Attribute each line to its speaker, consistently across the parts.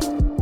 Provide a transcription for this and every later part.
Speaker 1: The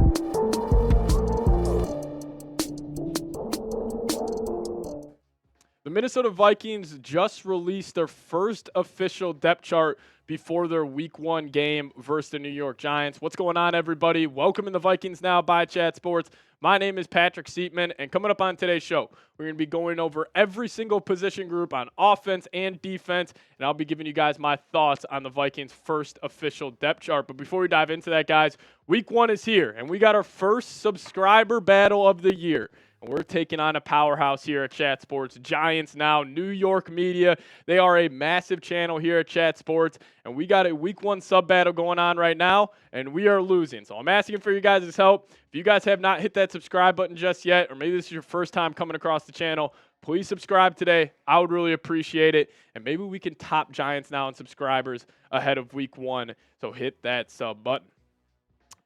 Speaker 1: Minnesota Vikings just released their first official depth chart before their Week 1 game versus the New York Giants. What's going on, everybody? Welcome in the Vikings Now by Chat Sports. My name is Patrick Siepman, and coming up on today's show, we're going to be going over every single position group on offense and defense, and I'll be giving you guys my thoughts on the Vikings' first official depth chart. But before we dive into that, guys, Week 1 is here, and we got our first subscriber battle of the year. And we're taking on a powerhouse here at Chat Sports, Giants Now, New York media. They are a massive channel here at Chat Sports, and we got a Week 1 sub battle going on right now, and we are losing. So I'm asking for you guys' help. If you guys have not hit that subscribe button just yet, or maybe this is your first time coming across the channel, please subscribe today. I would really appreciate it, and maybe we can top Giants Now in subscribers ahead of Week 1. So hit that sub button.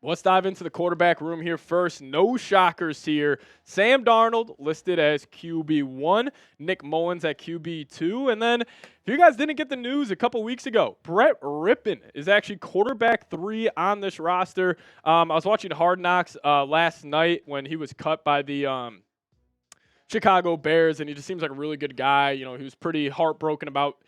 Speaker 1: Let's dive into the quarterback room here first. No shockers here. Sam Darnold listed as QB1, Nick Mullins at QB2. And then, if you guys didn't get the news a couple weeks ago, Brett Rypien is actually quarterback 3 on this roster. I was watching Hard Knocks last night when he was cut by the Chicago Bears, and he just seems like a really good guy. You know, he was pretty heartbroken about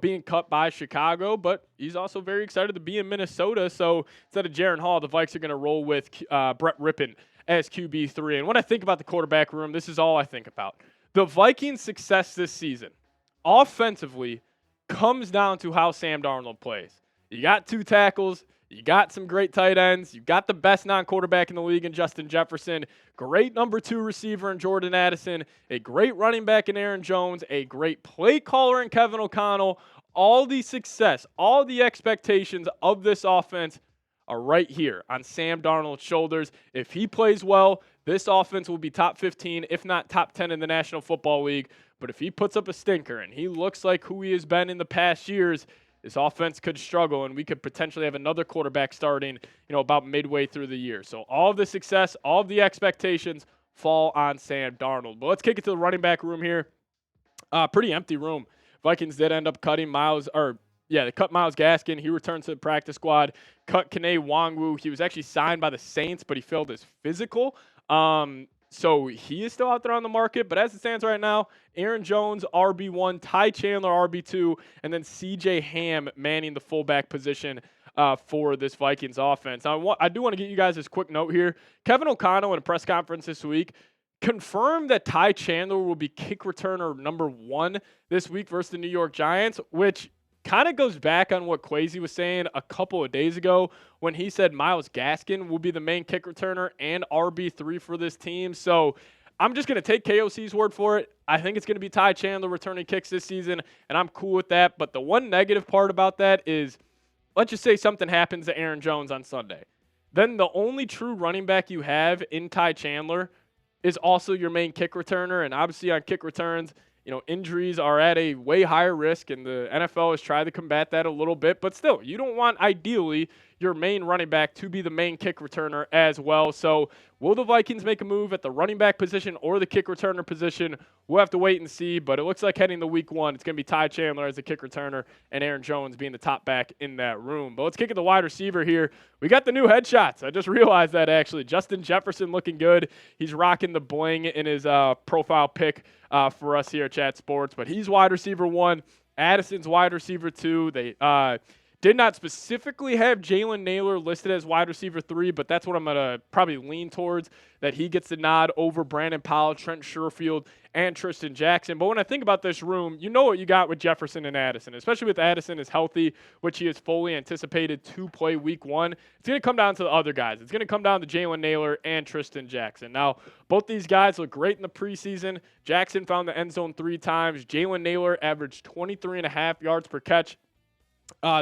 Speaker 1: being cut by Chicago, but he's also very excited to be in Minnesota. So instead of Jaren Hall, the Vikes are going to roll with Brett Rypien as QB3. And when I think about the quarterback room, this is all I think about. The Vikings' success this season, offensively, comes down to how Sam Darnold plays. You got 2 tackles. You got some great tight ends. You got the best non-quarterback in the league in Justin Jefferson. Great number 2 receiver in Jordan Addison. A great running back in Aaron Jones. A great play caller in Kevin O'Connell. All the success, all the expectations of this offense are right here on Sam Darnold's shoulders. If he plays well, this offense will be top 15, if not top 10 in the National Football League. But if he puts up a stinker and he looks like who he has been in the past years, this offense could struggle, and we could potentially have another quarterback starting, about midway through the year. So all of the success, all of the expectations fall on Sam Darnold. But let's kick it to the running back room here. Pretty empty room. Vikings did end up cutting they cut Myles Gaskin. He returned to the practice squad. Cut Kene Nwangwu. He was actually signed by the Saints, but he failed his physical. So he is still out there on the market, but as it stands right now, Aaron Jones, RB1, Ty Chandler, RB2, and then C.J. Ham manning the fullback position for this Vikings offense. I do want to get you guys this quick note here. Kevin O'Connell in a press conference this week confirmed that Ty Chandler will be kick returner number 1 this week versus the New York Giants, which kind of goes back on what Kwesi was saying a couple of days ago when he said Myles Gaskin will be the main kick returner and RB3 for this team. So I'm just going to take KOC's word for it. I think it's going to be Ty Chandler returning kicks this season, and I'm cool with that. But the one negative part about that is, let's just say something happens to Aaron Jones on Sunday. Then the only true running back you have in Ty Chandler is also your main kick returner, and obviously on kick returns, injuries are at a way higher risk, and the NFL has tried to combat that a little bit. But still, you don't want, ideally, your main running back to be the main kick returner as well. So will the Vikings make a move at the running back position or the kick returner position? We'll have to wait and see, but it looks like heading to Week 1, it's going to be Ty Chandler as the kick returner and Aaron Jones being the top back in that room. But let's kick it to wide receiver here. We got the new headshots. I just realized that, actually. Justin Jefferson looking good. He's rocking the bling in his profile pic for us here at Chat Sports, but he's wide receiver 1. Addison's wide receiver 2. They did not specifically have Jalen Nailor listed as wide receiver 3, but that's what I'm going to probably lean towards, that he gets the nod over Brandon Powell, Trent Sherfield, and Tristan Jackson. But when I think about this room, you know what you got with Jefferson and Addison, especially with Addison is healthy, which he is fully anticipated to play Week 1. It's going to come down to the other guys. It's going to come down to Jalen Nailor and Tristan Jackson. Now, both these guys look great in the preseason. Jackson found the end zone 3 times. Jalen Nailor averaged 23.5 yards per catch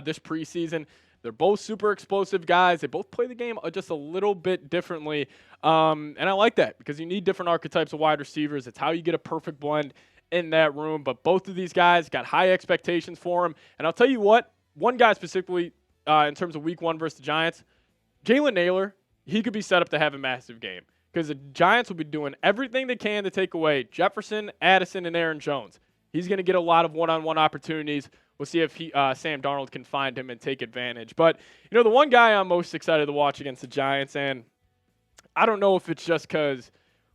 Speaker 1: this preseason. They're both super explosive guys. They both play the game just a little bit differently. And I like that because you need different archetypes of wide receivers. It's how you get a perfect blend in that room. But both of these guys got high expectations for them. And I'll tell you what, one guy specifically in terms of Week 1 versus the Giants, Jalen Nailor, he could be set up to have a massive game because the Giants will be doing everything they can to take away Jefferson, Addison, and Aaron Jones. He's going to get a lot of one-on-one opportunities. We'll see if Sam Darnold can find him and take advantage. But, the one guy I'm most excited to watch against the Giants, and I don't know if it's just because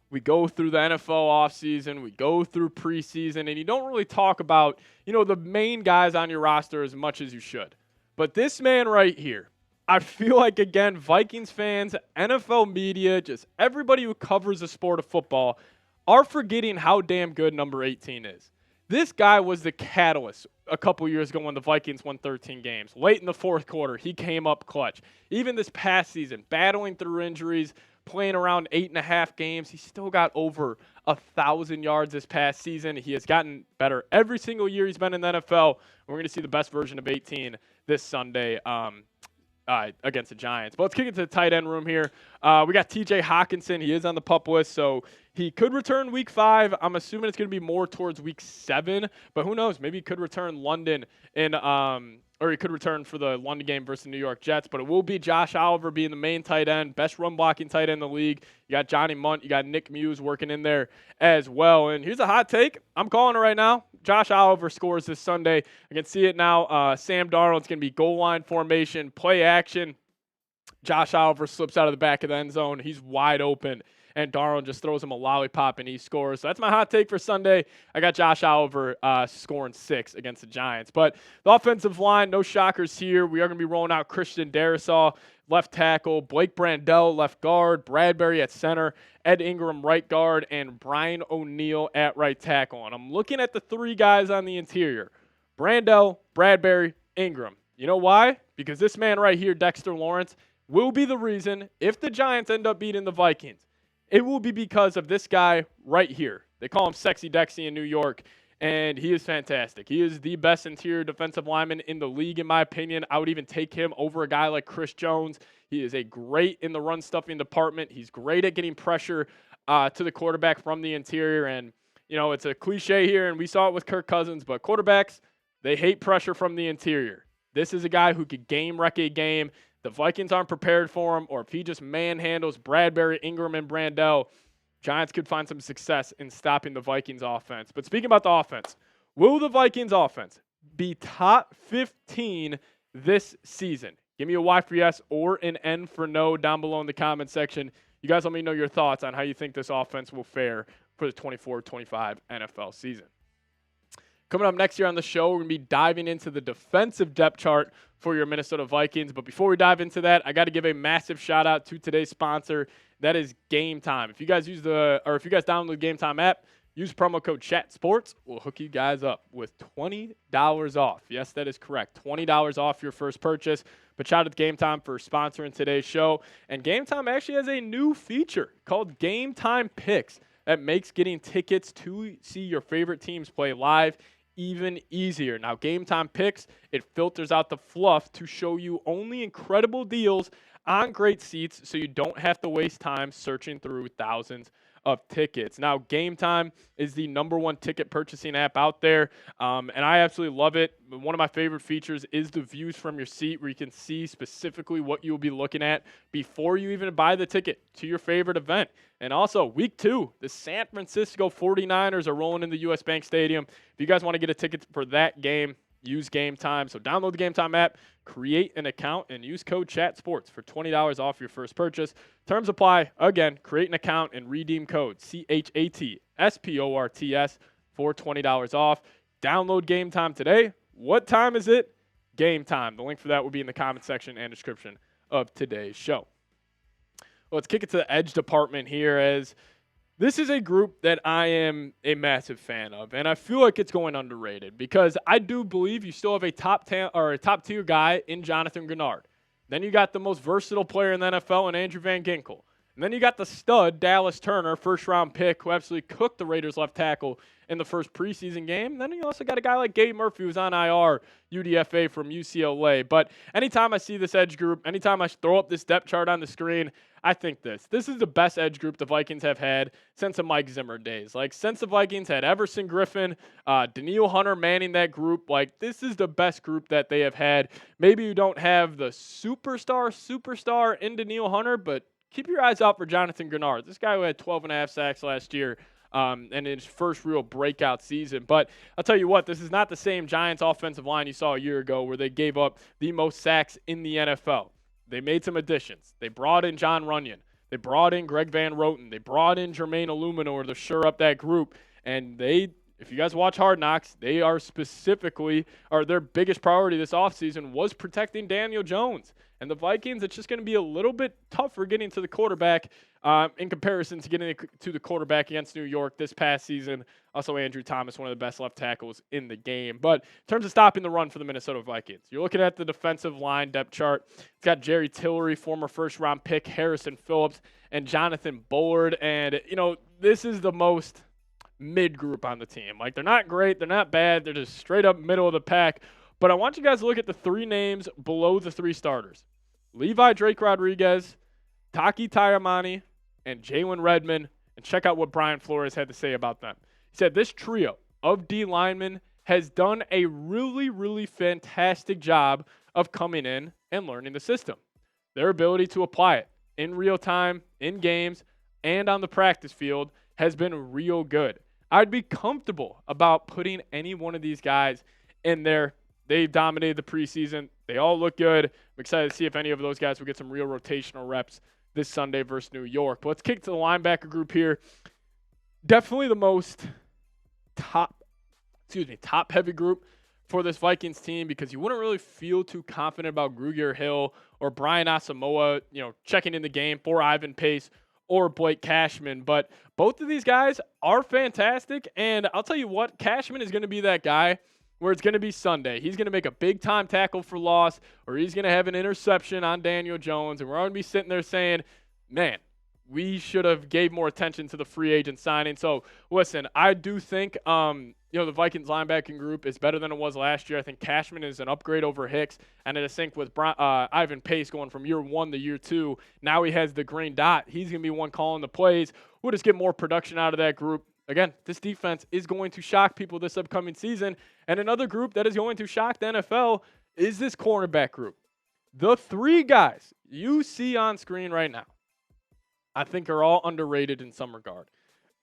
Speaker 1: we go through the NFL offseason, we go through preseason, and you don't really talk about, the main guys on your roster as much as you should. But this man right here, I feel like, again, Vikings fans, NFL media, just everybody who covers the sport of football are forgetting how damn good number 18 is. This guy was the catalyst a couple years ago when the Vikings won 13 games. Late in the fourth quarter, he came up clutch. Even this past season, battling through injuries, playing around 8.5 games, he still got over 1,000 yards this past season. He has gotten better every single year he's been in the NFL. We're going to see the best version of 18 this Sunday against the Giants. But let's kick it to the tight end room here. We got TJ Hawkinson. He is on the PUP list, so he could return week 5. I'm assuming it's going to be more towards week 7, but who knows? Maybe he could return London or he could return for the London game versus the New York Jets, but it will be Josh Oliver being the main tight end, best run-blocking tight end in the league. You got Johnny Munt. You got Nick Muse working in there as well. And here's a hot take. I'm calling it right now. Josh Oliver scores this Sunday. I can see it now. Sam Darnold's going to be goal line formation, play action. Josh Oliver slips out of the back of the end zone. He's wide open, and Darnold just throws him a lollipop, and he scores. So that's my hot take for Sunday. I got Josh Oliver scoring 6 against the Giants. But the offensive line, no shockers here. We are going to be rolling out Christian Darrisaw, left tackle, Blake Brandell, left guard, Bradbury at center, Ed Ingram, right guard, and Brian O'Neill at right tackle. And I'm looking at the 3 guys on the interior, Brandell, Bradbury, Ingram. You know why? Because this man right here, Dexter Lawrence, will be the reason if the Giants end up beating the Vikings. It will be because of this guy right here. They call him Sexy Dexy in New York, and he is fantastic. He is the best interior defensive lineman in the league, in my opinion. I would even take him over a guy like Chris Jones. He is a great in the run-stuffing department. He's great at getting pressure to the quarterback from the interior, and, it's a cliche here, and we saw it with Kirk Cousins, but quarterbacks, they hate pressure from the interior. This is a guy who could game-wreck a game. The Vikings aren't prepared for him, or if he just manhandles Bradbury, Ingram, and Brandell, Giants could find some success in stopping the Vikings offense. But speaking about the offense, will the Vikings offense be top 15 this season? Give me a Y for yes or an N for no down below in the comment section. You guys let me know your thoughts on how you think this offense will fare for the 24-25 NFL season. Coming up next year on the show, we're going to be diving into the defensive depth chart for your Minnesota Vikings. But before we dive into that, I got to give a massive shout out to today's sponsor. That is Game Time. If you guys download the Game Time app, use promo code ChatSports. We'll hook you guys up with $20 off. Yes, that is correct. $20 off your first purchase. But shout out to Game Time for sponsoring today's show. And Game Time actually has a new feature called Game Time Picks that makes getting tickets to see your favorite teams play live even easier. Now, Game Time Picks, it filters out the fluff to show you only incredible deals on great seats so you don't have to waste time searching through thousands of tickets. Now, Game Time is the #1 ticket purchasing app out there, and I absolutely love it. One of my favorite features is the views from your seat, where you can see specifically what you'll be looking at before you even buy the ticket to your favorite event. And also, week 2, the San Francisco 49ers are rolling in the U.S. Bank Stadium. If you guys want to get a ticket for that game, use Game Time. So download the Game Time app, create an account, and use code ChatSports for $20 off your first purchase. Terms apply. Again, create an account and redeem code CHATSPORTS for $20 off. Download Game Time today. What time is it? Game Time. The link for that will be in the comment section and description of today's show. Let's kick it to the edge department here, as this is a group that I am a massive fan of, and I feel like it's going underrated because I do believe you still have a top tier guy in Jonathan Grenard. Then you got the most versatile player in the NFL in Andrew Van Ginkel. And then you got the stud, Dallas Turner, first-round pick, who absolutely cooked the Raiders left tackle in the first preseason game. And then you also got a guy like Gabe Murphy, who's on IR, UDFA from UCLA. But anytime I see this edge group, anytime I throw up this depth chart on the screen, I think this is the best edge group the Vikings have had since the Mike Zimmer days. Like, since the Vikings had Everson Griffin, Danielle Hunter manning that group, like, this is the best group that they have had. Maybe you don't have the superstar in Danielle Hunter, but keep your eyes out for Jonathan Grenard. This guy who had 12.5 sacks last year and in his first real breakout season. But I'll tell you what, this is not the same Giants offensive line you saw a year ago where they gave up the most sacks in the NFL. They made some additions. They brought in John Runyon. They brought in Greg Van Roten. They brought in Jermaine Illuminor to shore up that group. And if you guys watch Hard Knocks, they are their biggest priority this offseason was protecting Daniel Jones. And the Vikings, it's just going to be a little bit tougher getting to the quarterback in comparison to getting to the quarterback against New York this past season. Also, Andrew Thomas, one of the best left tackles in the game. But in terms of stopping the run for the Minnesota Vikings, you're looking at the defensive line depth chart. It's got Jerry Tillery, former first-round pick, Harrison Phillips, and Jonathan Bullard. And, this is the most mid-group on the team. Like, they're not great. They're not bad. They're just straight up middle of the pack. But I want you guys to look at the three names below the three starters. Levi Drake Rodriguez, Taki Taimani, and Jalen Redmond, and check out what Brian Flores had to say about them. He said, this trio of D linemen has done a really, really fantastic job of coming in and learning the system. Their ability to apply it in real time, in games, and on the practice field has been real good. I'd be comfortable about putting any one of these guys in there. They've dominated the preseason. They all look good. I'm excited to see if any of those guys will get some real rotational reps this Sunday versus New York. But let's kick to the linebacker group here. Definitely the most top-heavy group for this Vikings team because you wouldn't really feel too confident about Grugier Hill or Brian Asamoah, checking in the game for Ivan Pace or Blake Cashman. But both of these guys are fantastic. And I'll tell you what, Cashman is going to be that guy where it's going to be Sunday. He's going to make a big-time tackle for loss, or he's going to have an interception on Daniel Jones, and we're going to be sitting there saying, man, we should have gave more attention to the free agent signing. So, listen, I do think, the Vikings linebacking group is better than it was last year. I think Cashman is an upgrade over Hicks, and I think with Ivan Pace going from year 1 to year 2, now he has the green dot. He's going to be one calling the plays. We'll just get more production out of that group. Again, this defense is going to shock people this upcoming season. And another group that is going to shock the NFL is this cornerback group. The three guys you see on screen right now, I think are all underrated in some regard.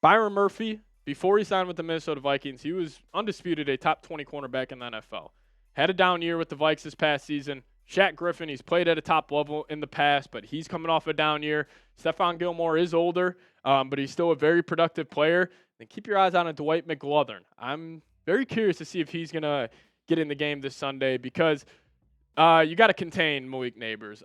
Speaker 1: Byron Murphy, before he signed with the Minnesota Vikings, he was undisputed a top 20 cornerback in the NFL. Had a down year with the Vikes this past season. Shaq Griffin, he's played at a top level in the past, but he's coming off a down year. Stephon Gilmore is older, but he's still a very productive player. And keep your eyes on Dwight McGlothern. I'm very curious to see if he's going to get in the game this Sunday because you got to contain Malik Neighbors.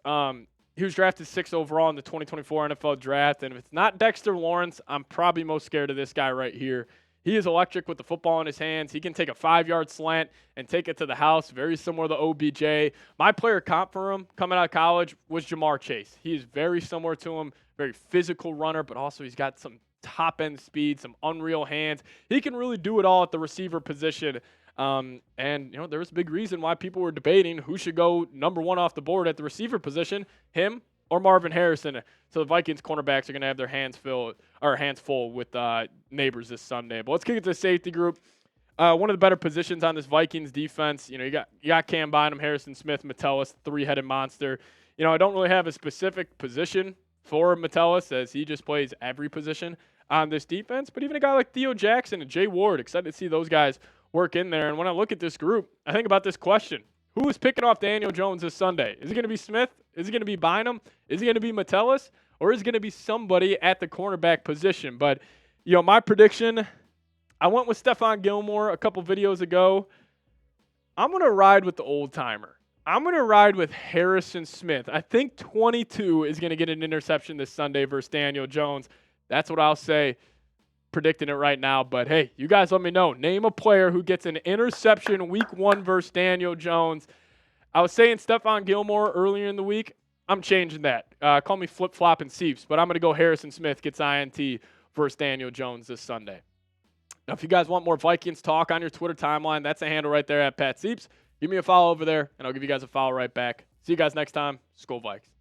Speaker 1: He was drafted 6th overall in the 2024 NFL Draft, and if it's not Dexter Lawrence, I'm probably most scared of this guy right here. He is electric with the football in his hands. He can take a 5-yard slant and take it to the house, very similar to OBJ. My player comp for him coming out of college was Jamar Chase. He is very similar to him, very physical runner, but also he's got some top-end speed, some unreal hands. He can really do it all at the receiver position. And there was a big reason why people were debating who should go number 1 off the board at the receiver position, him or Marvin Harrison. So the Vikings cornerbacks are going to have their hands full with Neighbors this Sunday. But let's kick it to the safety group. One of the better positions on this Vikings defense. You got Cam Bynum, Harrison Smith, Metellus, three-headed monster. I don't really have a specific position for Metellus as he just plays every position on this defense. But even a guy like Theo Jackson and Jay Ward, excited to see those guys work in there. And when I look at this group, I think about this question. Who is picking off Daniel Jones this Sunday? Is it going to be Smith? Is it going to be Bynum? Is it going to be Metellus? Or is it going to be somebody at the cornerback position? But, my prediction, I went with Stephon Gilmore a couple videos ago. I'm going to ride with the old-timer. I'm going to ride with Harrison Smith. I think 22 is going to get an interception this Sunday versus Daniel Jones. That's what I'll say. Predicting it right now, but hey, you guys let me know. Name a player who gets an interception week 1 versus Daniel Jones. I was saying Stephon Gilmore earlier in the week. I'm changing that. Call me flip-flop and Seeps, but I'm going to go Harrison Smith gets INT versus Daniel Jones this Sunday. Now, if you guys want more Vikings talk on your Twitter timeline, that's a handle right there at Pat Seeps. Give me a follow over there, and I'll give you guys a follow right back. See you guys next time. SKOL Vikes.